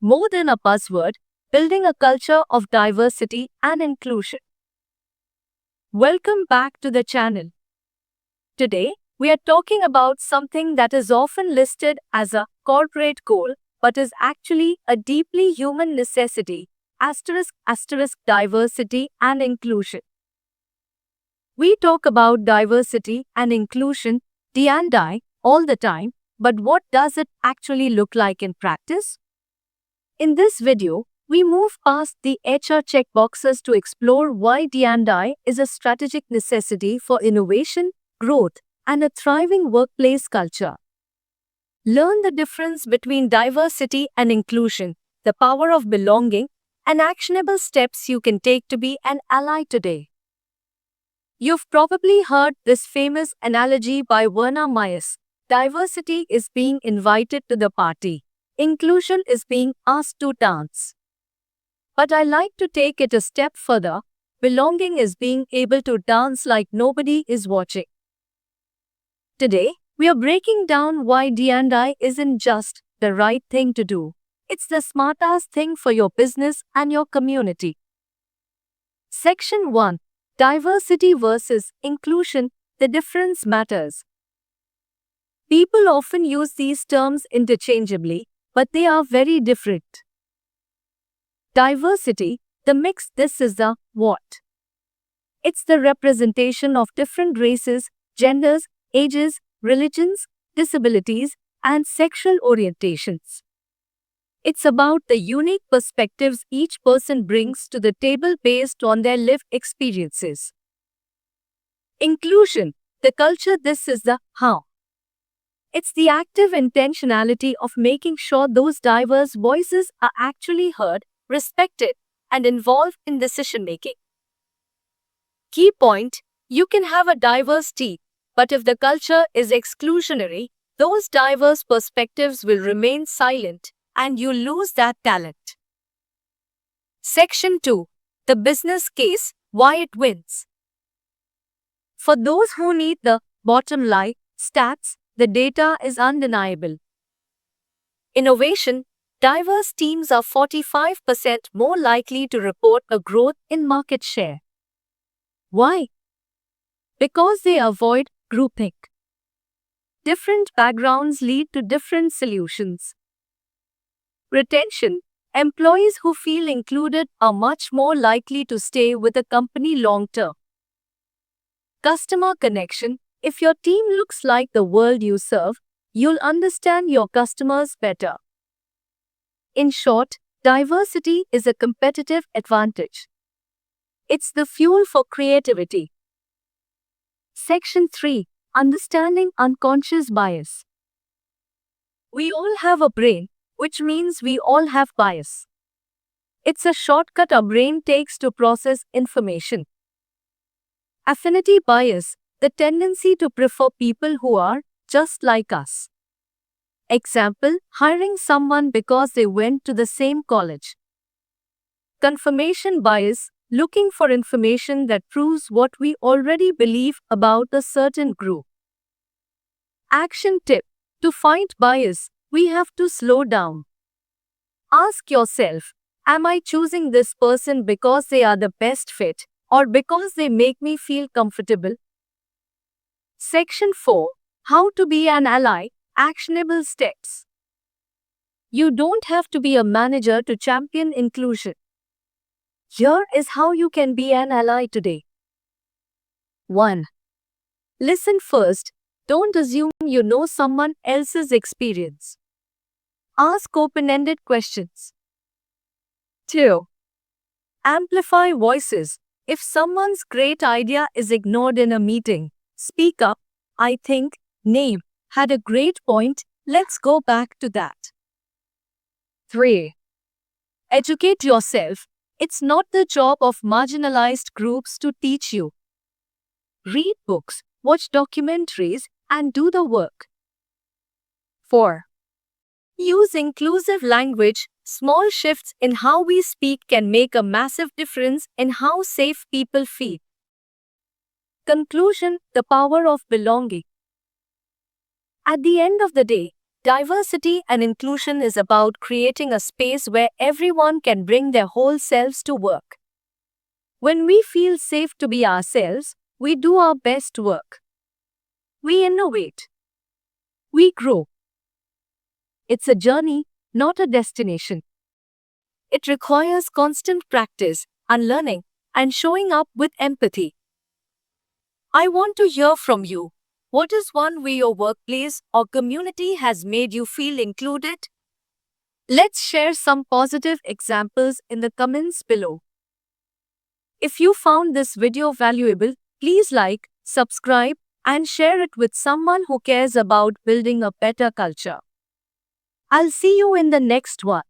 more than a buzzword, building a culture of diversity and inclusion. Welcome back to the channel. Today, we are talking about something that is often listed as a corporate goal but is actually a deeply human necessity diversity and inclusion. We talk about diversity and inclusion, D&I, all the time, but what does it actually look like in practice? In this video, we move past the HR checkboxes to explore why D&I is a strategic necessity for innovation, growth, and a thriving workplace culture. Learn the difference between diversity and inclusion, the power of belonging, and actionable steps you can take to be an ally today. You've probably heard this famous analogy by Werner Myers: diversity is being invited to the party, inclusion is being asked to dance. But I like to take it a step further: belonging is being able to dance like nobody is watching. Today, we are breaking down why D&I isn't just the right thing to do, it's the smartest thing for your business and your community. Section 1: Diversity versus inclusion, the difference matters. People often use these terms interchangeably, but they are very different. Diversity, the mix, this is the what. It's the representation of different races, genders, ages, religions, disabilities, and sexual orientations. It's about the unique perspectives each person brings to the table based on their lived experiences. Inclusion, the culture, this is the how. It's the active intentionality of making sure those diverse voices are actually heard, respected, and involved in decision making. Key point: you can have a diverse team, but if the culture is exclusionary, those diverse perspectives will remain silent, and you lose that talent. Section 2: The business case, why it wins. For those who need the bottom line stats, the data is undeniable. Innovation: diverse teams are 45% more likely to report a growth in market share. Why? Because they avoid groupthink. Different backgrounds lead to different solutions. Retention: employees who feel included are much more likely to stay with a company long term. Customer connection: if your team looks like the world you serve, you'll understand your customers better. In short, diversity is a competitive advantage. It's the fuel for creativity. Section 3: Understanding unconscious bias. We all have a brain, which means we all have bias. It's a shortcut our brain takes to process information. Affinity bias, the tendency to prefer people who are just like us. Example: hiring someone because they went to the same college. Confirmation bias, looking for information that proves what we already believe about a certain group. Action tip: to fight bias, we have to slow down. Ask yourself, am I choosing this person because they are the best fit, or because they make me feel comfortable? Section 4: How to be an ally, actionable steps. You don't have to be a manager to champion inclusion. Here is how you can be an ally today. 1. Listen first. Don't assume you know someone else's experience. Ask open-ended questions. 2. Amplify voices. If someone's great idea is ignored in a meeting, speak up. I think, name, had a great point, let's go back to that. 3. Educate yourself. It's not the job of marginalized groups to teach you. Read books, watch documentaries, and do the work. 4. Use inclusive language. Small shifts in how we speak can make a massive difference in how safe people feel. Conclusion: the power of belonging. At the end of the day, Diversity and inclusion is about creating a space where everyone can bring their whole selves to work. When we feel safe to be ourselves, we do our best work. We innovate. We grow. It's a journey, not a destination. It requires constant practice, unlearning, and showing up with empathy. I want to hear from you. What is one way your workplace or community has made you feel included? Let's share some positive examples in the comments below. If you found this video valuable, please like, subscribe, and share it with someone who cares about building a better culture. I'll see you in the next one.